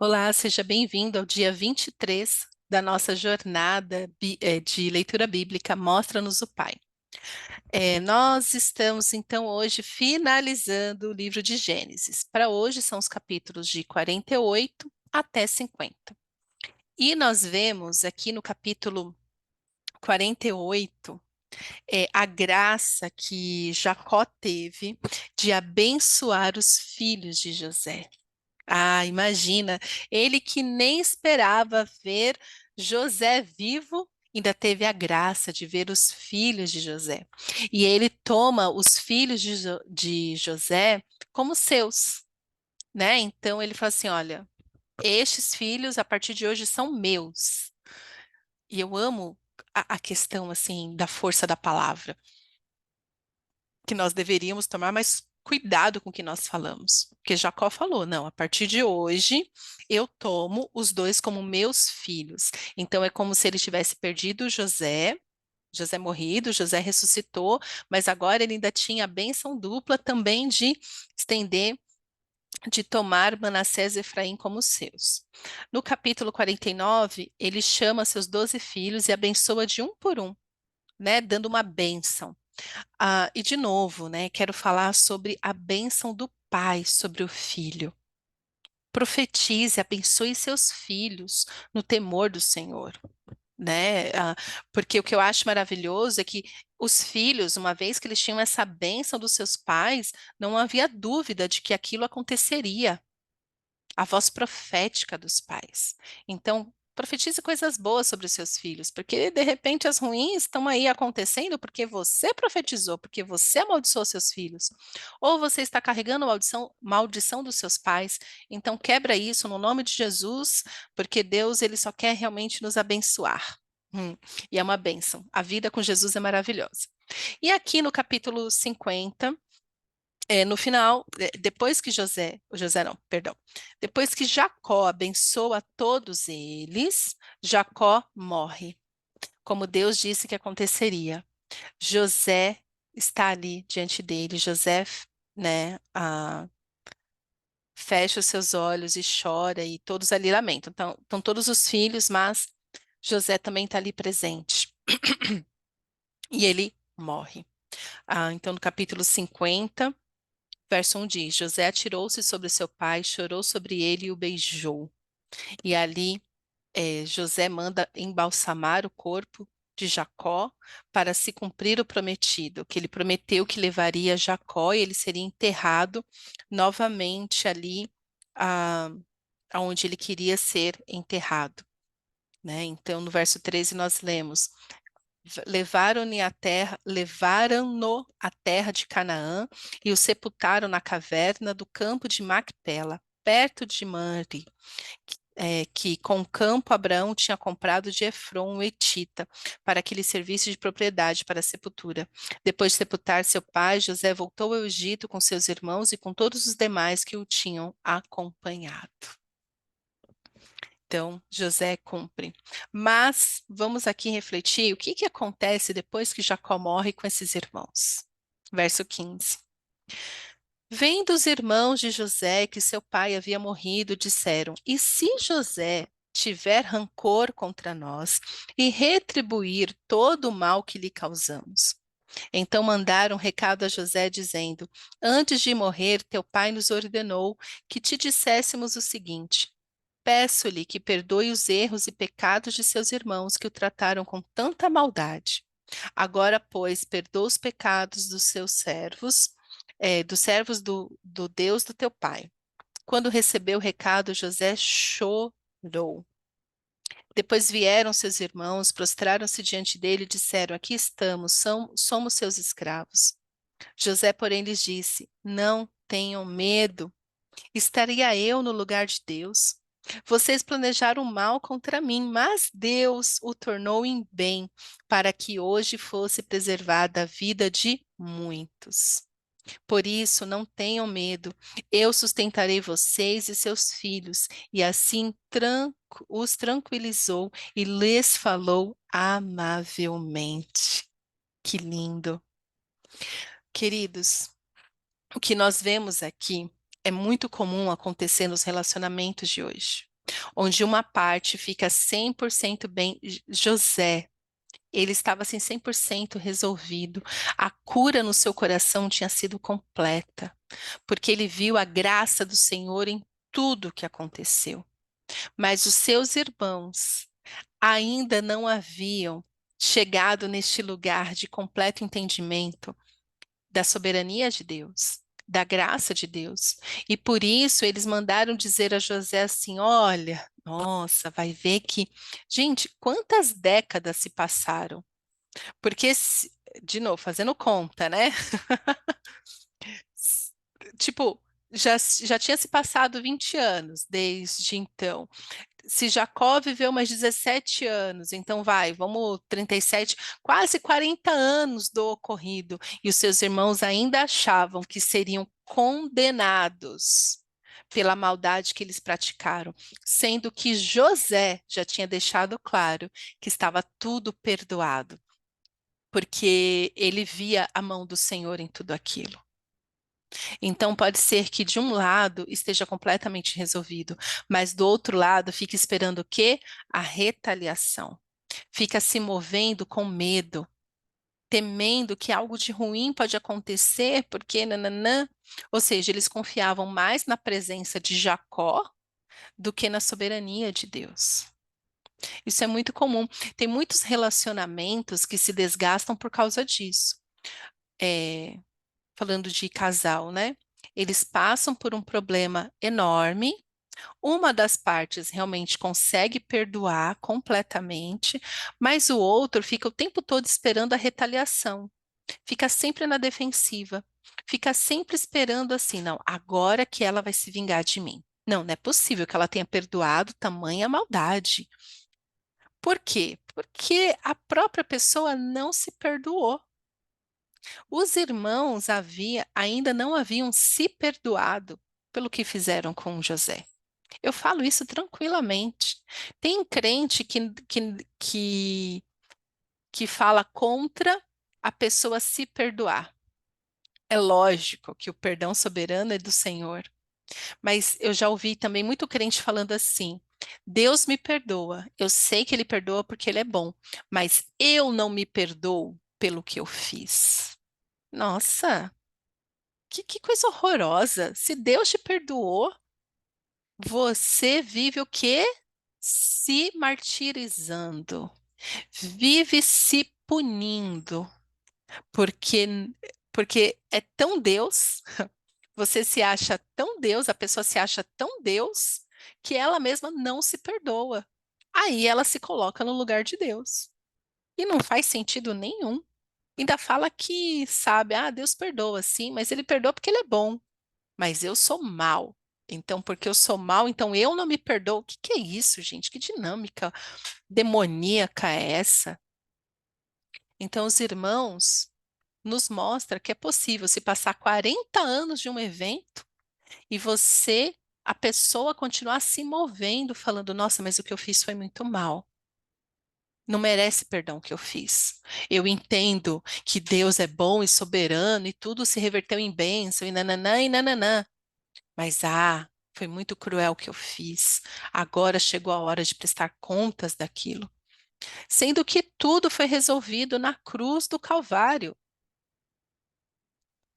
Olá, seja bem-vindo ao dia 23 da nossa jornada de leitura bíblica Mostra-nos o Pai. Nós estamos, então, hoje finalizando o livro de Gênesis. Para hoje são os capítulos de 48 até 50. E nós vemos aqui no capítulo 48 a graça que Jacó teve de abençoar os filhos de José. Ah, imagina, ele que nem esperava ver José vivo, ainda teve a graça de ver os filhos de José. E ele toma os filhos de José como seus, né? Então ele fala assim: olha, estes filhos a partir de hoje são meus. E eu amo a questão assim da força da palavra, que nós deveríamos tomar mais cuidado com o que nós falamos. Porque Jacó falou: não, a partir de hoje eu tomo os dois como meus filhos. Então é como se ele tivesse perdido José. José morrido, José ressuscitou, mas agora ele ainda tinha a bênção dupla também de estender, de tomar Manassés e Efraim como seus. No capítulo 49, ele chama seus 12 filhos e abençoa de um por um, né, dando uma bênção. E de novo, né, quero falar sobre a bênção do pai sobre o filho. Profetize, abençoe seus filhos no temor do Senhor, né? Porque o que eu acho maravilhoso é que os filhos, uma vez que eles tinham essa bênção dos seus pais, não havia dúvida de que aquilo aconteceria, a voz profética dos pais. Então, profetize coisas boas sobre os seus filhos, porque de repente as ruins estão aí acontecendo porque você profetizou, porque você amaldiçoou seus filhos. Ou você está carregando maldição dos seus pais. Então, quebra isso no nome de Jesus, porque Deus ele só quer realmente nos abençoar. E é uma bênção. A vida com Jesus é maravilhosa. E aqui no capítulo 50, no final, depois que José não, perdão, depois que Jacó abençoa todos eles, Jacó morre, como Deus disse que aconteceria. José está ali diante dele, José, né, fecha os seus olhos e chora, e todos ali lamentam. Então, estão todos os filhos, mas José também está ali presente, e ele morre. Então, no capítulo 50, verso 1 diz: José atirou-se sobre seu pai, chorou sobre ele e o beijou. E ali José manda embalsamar o corpo de Jacó para se cumprir o prometido, que ele prometeu que levaria Jacó e ele seria enterrado novamente ali ah, aonde ele queria ser enterrado, né? Então, no verso 13 nós lemos: levaram-no à terra de Canaã e o sepultaram na caverna do campo de Macpela, perto de Manre, que com o campo Abraão tinha comprado de Efron, o Etita, para que lhe servisse de propriedade para a sepultura. Depois de sepultar seu pai, José voltou ao Egito com seus irmãos e com todos os demais que o tinham acompanhado. Então, José cumpre. Mas vamos aqui refletir o que que acontece depois que Jacó morre com esses irmãos. Verso 15. Vendo os irmãos de José que seu pai havia morrido, disseram: E se José tiver rancor contra nós e retribuir todo o mal que lhe causamos? Então mandaram recado a José, dizendo: Antes de morrer, teu pai nos ordenou que te disséssemos o seguinte: Peço-lhe que perdoe os erros e pecados de seus irmãos que o trataram com tanta maldade. Agora, pois, perdoa os pecados dos seus servos, dos servos do Deus do teu pai. Quando recebeu o recado, José chorou. Depois vieram seus irmãos, prostraram-se diante dele e disseram: Aqui estamos, somos seus escravos. José, porém, lhes disse: Não tenham medo. Estaria eu no lugar de Deus? Vocês planejaram mal contra mim, mas Deus o tornou em bem, para que hoje fosse preservada a vida de muitos. Por isso, não tenham medo, eu sustentarei vocês e seus filhos. E assim os tranquilizou e lhes falou amavelmente. Que lindo. Queridos, o que nós vemos aqui é muito comum acontecer nos relacionamentos de hoje, onde uma parte fica 100% bem. José, ele estava assim 100% resolvido. A cura no seu coração tinha sido completa, porque ele viu a graça do Senhor em tudo que aconteceu. Mas os seus irmãos ainda não haviam chegado neste lugar de completo entendimento da soberania de Deus, da graça de Deus. E por isso eles mandaram dizer a José assim: olha, nossa, vai ver que. Gente, quantas décadas se passaram? Porque, de novo, fazendo conta, né? Tipo, já tinha se passado 20 anos desde então. Se Jacó viveu mais 17 anos, então vai, vamos 37, quase 40 anos do ocorrido, e os seus irmãos ainda achavam que seriam condenados pela maldade que eles praticaram, sendo que José já tinha deixado claro que estava tudo perdoado, porque ele via a mão do Senhor em tudo aquilo. Então, pode ser que de um lado esteja completamente resolvido, mas do outro lado fique esperando o quê? A retaliação. Fica se movendo com medo, temendo que algo de ruim pode acontecer, porque nananã. Ou seja, eles confiavam mais na presença de Jacó do que na soberania de Deus. Isso é muito comum. Tem muitos relacionamentos que se desgastam por causa disso. É, falando de casal, né? Eles passam por um problema enorme. Uma das partes realmente consegue perdoar completamente, mas o outro fica o tempo todo esperando a retaliação, fica sempre na defensiva, fica sempre esperando assim, não, agora que ela vai se vingar de mim. Não, não é possível que ela tenha perdoado tamanha maldade. Por quê? Porque a própria pessoa não se perdoou. Os irmãos ainda não haviam se perdoado pelo que fizeram com José. Eu falo isso tranquilamente. Tem crente que fala contra a pessoa se perdoar. É lógico que o perdão soberano é do Senhor, mas eu já ouvi também muito crente falando assim: Deus me perdoa, eu sei que Ele perdoa porque Ele é bom, mas eu não me perdoo pelo que eu fiz. Nossa, que coisa horrorosa. Se Deus te perdoou, você vive o quê? Se martirizando, vive se punindo, porque porque é tão Deus, você se acha tão Deus, a pessoa se acha tão Deus, que ela mesma não se perdoa. Aí ela se coloca no lugar de Deus. E não faz sentido nenhum. Ainda fala que sabe, Deus perdoa, sim, mas ele perdoa porque ele é bom. Mas eu sou mal. Então, porque eu sou mal, então eu não me perdoo. O que que é isso, gente? Que dinâmica demoníaca é essa? Então, os irmãos nos mostra que é possível se passar 40 anos de um evento e a pessoa continuar se movendo, falando, nossa, mas o que eu fiz foi muito mal. Não merece perdão o que eu fiz. Eu entendo que Deus é bom e soberano e tudo se reverteu em bênção e nananã e nananã. Mas foi muito cruel o que eu fiz. Agora chegou a hora de prestar contas daquilo. Sendo que tudo foi resolvido na cruz do Calvário.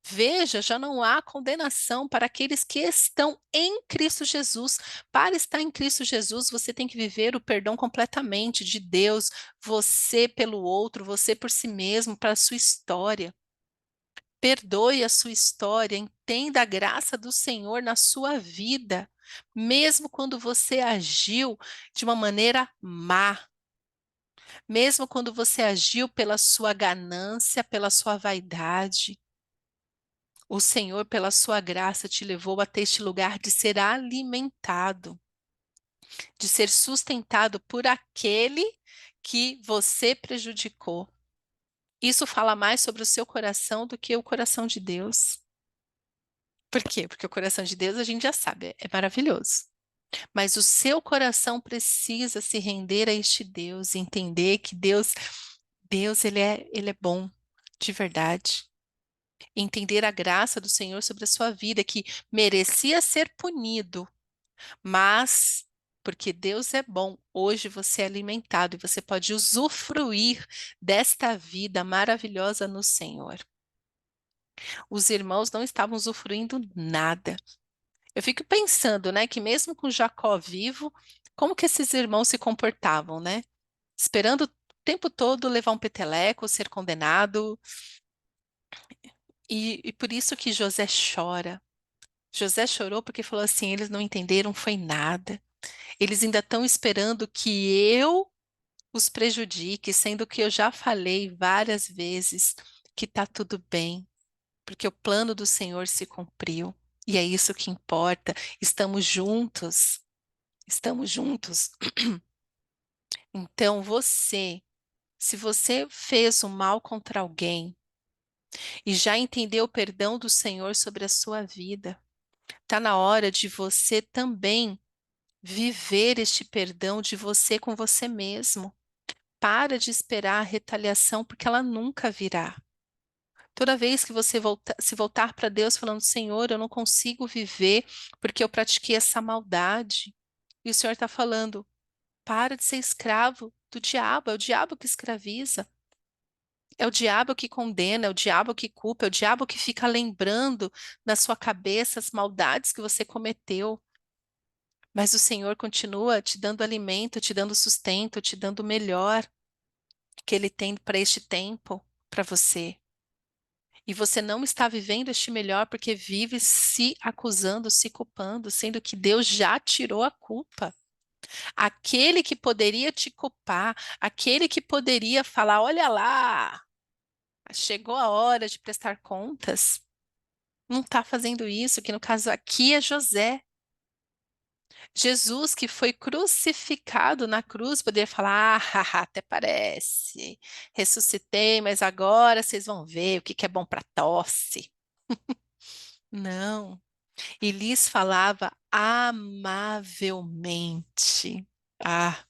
Veja, já não há condenação para aqueles que estão em Cristo Jesus. Para estar em Cristo Jesus, você tem que viver o perdão completamente de Deus, você pelo outro, você por si mesmo, para a sua história. Perdoe a sua história, entenda a graça do Senhor na sua vida, mesmo quando você agiu de uma maneira má, mesmo quando você agiu pela sua ganância, pela sua vaidade. O Senhor, pela sua graça, te levou até este lugar de ser alimentado, de ser sustentado por aquele que você prejudicou. Isso fala mais sobre o seu coração do que o coração de Deus. Por quê? Porque o coração de Deus a gente já sabe, é maravilhoso. Mas o seu coração precisa se render a este Deus e entender que Deus ele é bom, de verdade. Entender a graça do Senhor sobre a sua vida, que merecia ser punido, mas porque Deus é bom, hoje você é alimentado e você pode usufruir desta vida maravilhosa no Senhor. Os irmãos não estavam usufruindo nada. Eu fico pensando, né, que mesmo com Jacó vivo, como que esses irmãos se comportavam, né? Esperando o tempo todo levar um peteleco, ser condenado, e por isso que José chora. José chorou porque falou assim: eles não entenderam, foi nada. Eles ainda estão esperando que eu os prejudique, sendo que eu já falei várias vezes que está tudo bem, porque o plano do Senhor se cumpriu. E é isso que importa. Estamos juntos. Estamos juntos. Então, se você fez o mal contra alguém e já entendeu o perdão do Senhor sobre a sua vida, está na hora de você também viver este perdão de você com você mesmo. Para de esperar a retaliação, porque ela nunca virá. Toda vez que você se voltar para Deus falando, Senhor, eu não consigo viver porque eu pratiquei essa maldade. E o Senhor está falando, para de ser escravo do diabo, é o diabo que escraviza. É o diabo que condena, é o diabo que culpa, é o diabo que fica lembrando na sua cabeça as maldades que você cometeu. Mas o Senhor continua te dando alimento, te dando sustento, te dando o melhor que Ele tem para este tempo, para você. E você não está vivendo este melhor porque vive se acusando, se culpando, sendo que Deus já tirou a culpa. Aquele que poderia te culpar, aquele que poderia falar: olha lá, chegou a hora de prestar contas, não está fazendo isso, que no caso aqui é José. Jesus, que foi crucificado na cruz, poderia falar: ah, até parece, ressuscitei, mas agora vocês vão ver o que que é bom para tosse. Não, e lhes falava amavelmente. Ah,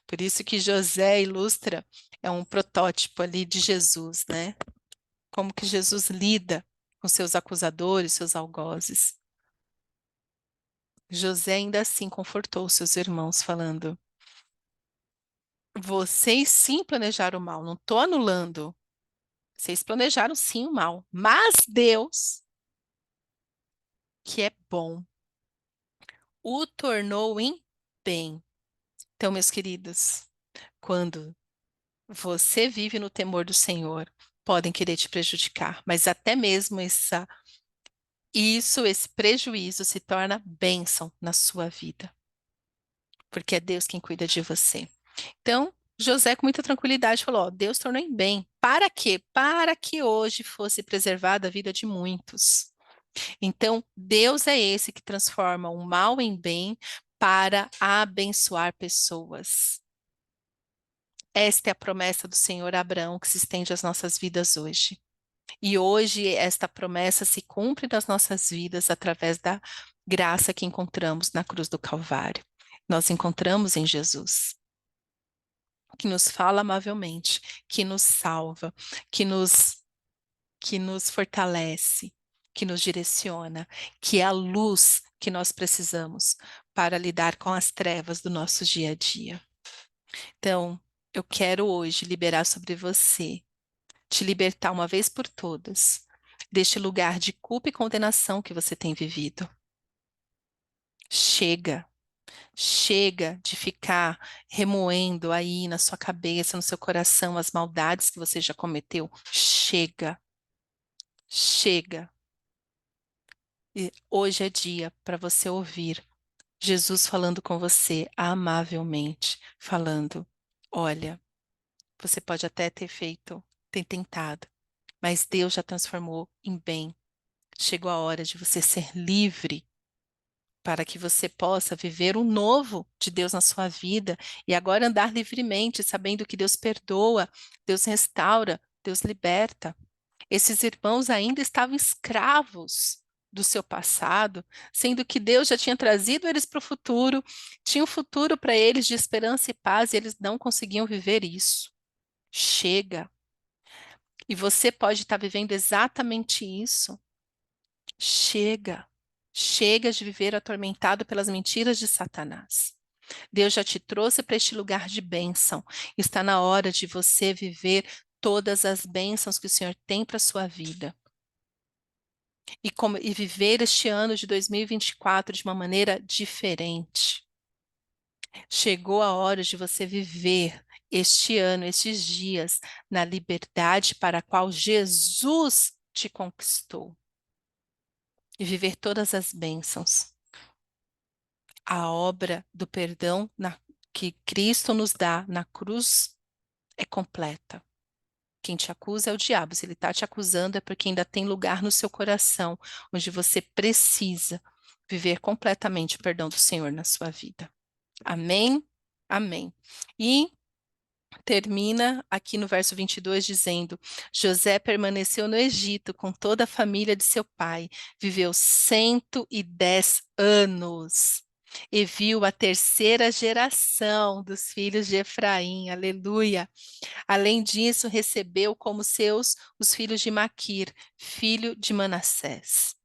por isso que José ilustra, é um protótipo ali de Jesus, né? Como que Jesus lida com seus acusadores, seus algozes. José ainda assim confortou seus irmãos, falando: vocês sim planejaram o mal, não estou anulando. Vocês planejaram sim o mal, mas Deus, que é bom, o tornou em bem. Então, meus queridos, quando você vive no temor do Senhor, podem querer te prejudicar, mas até mesmo esse prejuízo se torna bênção na sua vida, porque é Deus quem cuida de você. Então, José, com muita tranquilidade, falou: ó, Deus tornou em bem. Para quê? Para que hoje fosse preservada a vida de muitos. Então, Deus é esse que transforma o mal em bem para abençoar pessoas. Esta é a promessa do Senhor a Abraão que se estende às nossas vidas hoje. E hoje esta promessa se cumpre nas nossas vidas através da graça que encontramos na cruz do Calvário. Nós encontramos em Jesus, que nos fala amavelmente, que nos salva, que nos, que nos fortalece, que nos direciona, que é a luz que nós precisamos para lidar com as trevas do nosso dia a dia. Então, eu quero hoje liberar sobre você, te libertar uma vez por todas deste lugar de culpa e condenação que você tem vivido. Chega, chega de ficar remoendo aí na sua cabeça, no seu coração, as maldades que você já cometeu. Chega, chega. E hoje é dia para você ouvir Jesus falando com você amavelmente, falando: olha, você pode até ter tentado, mas Deus já transformou em bem. Chegou a hora de você ser livre para que você possa viver o novo de Deus na sua vida e agora andar livremente, sabendo que Deus perdoa, Deus restaura, Deus liberta. Esses irmãos ainda estavam escravos do seu passado, sendo que Deus já tinha trazido eles para o futuro, tinha um futuro para eles de esperança e paz, e eles não conseguiam viver isso. Chega. e você pode estar vivendo exatamente isso. Chega, chega de viver atormentado pelas mentiras de Satanás. Deus já te trouxe para este lugar de bênção. Está na hora de você viver todas as bênçãos que o Senhor tem para a sua vida. E viver este ano de 2024 de uma maneira diferente. Chegou a hora de você viver este ano, estes dias, na liberdade para a qual Jesus te conquistou. E viver todas as bênçãos. A obra do perdão que Cristo nos dá na cruz é completa. Quem te acusa é o diabo. Se ele está te acusando é porque ainda tem lugar no seu coração, onde você precisa viver completamente o perdão do Senhor na sua vida. Amém? Amém. E termina aqui no verso 22 dizendo: José permaneceu no Egito com toda a família de seu pai, viveu 110 anos e viu a terceira geração dos filhos de Efraim. Aleluia! Além disso, recebeu como seus os filhos de Maquir, filho de Manassés.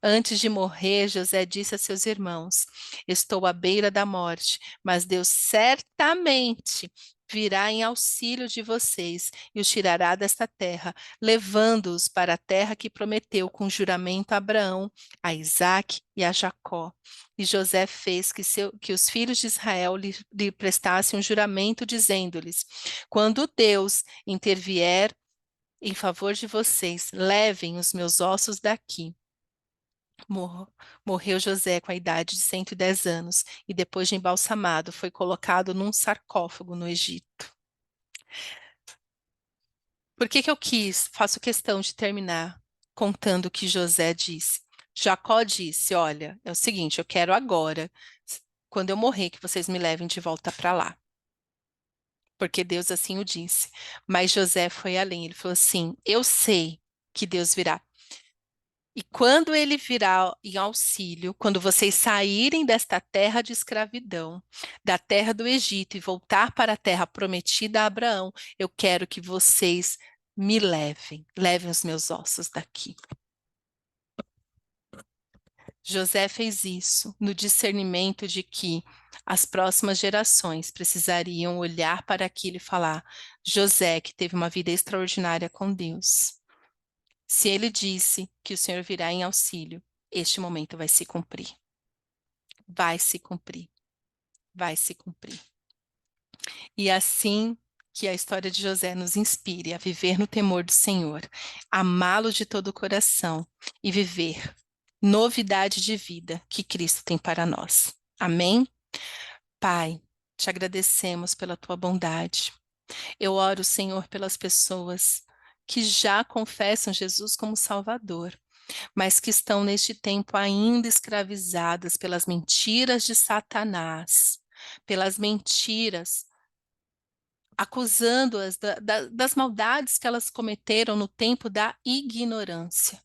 Antes de morrer, José disse a seus irmãos: Estou à beira da morte, mas Deus certamente virá em auxílio de vocês e os tirará desta terra, levando-os para a terra que prometeu com juramento a Abraão, a Isaque e a Jacó. E José fez que os filhos de Israel lhe prestassem um juramento, dizendo-lhes: Quando Deus intervier em favor de vocês, levem os meus ossos daqui. Morreu José com a idade de 110 anos e depois de embalsamado foi colocado num sarcófago no Egito. Por que faço questão de terminar contando o que José disse? Jacó disse, olha, é o seguinte, eu quero agora, quando eu morrer, que vocês me levem de volta para lá. Porque Deus assim o disse. Mas José foi além, ele falou assim, eu sei que Deus virá. E quando ele virá em auxílio, quando vocês saírem desta terra de escravidão, da terra do Egito e voltar para a terra prometida a Abraão, eu quero que vocês me levem os meus ossos daqui. José fez isso no discernimento de que as próximas gerações precisariam olhar para aquilo e falar: José, que teve uma vida extraordinária com Deus. Se ele disse que o Senhor virá em auxílio, este momento vai se cumprir. Vai se cumprir. Vai se cumprir. E assim que a história de José nos inspire a viver no temor do Senhor, amá-lo de todo o coração e viver novidade de vida que Cristo tem para nós. Amém? Pai, te agradecemos pela tua bondade. Eu oro, Senhor, pelas pessoas que já confessam Jesus como Salvador, mas que estão neste tempo ainda escravizadas pelas mentiras de Satanás, pelas mentiras, acusando-as das maldades que elas cometeram no tempo da ignorância.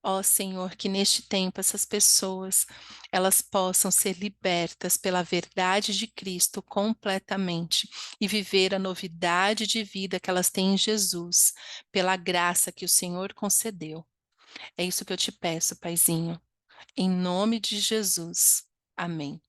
Ó Senhor, que neste tempo essas pessoas, elas possam ser libertas pela verdade de Cristo completamente e viver a novidade de vida que elas têm em Jesus, pela graça que o Senhor concedeu. É isso que eu te peço, Paizinho. Em nome de Jesus. Amém.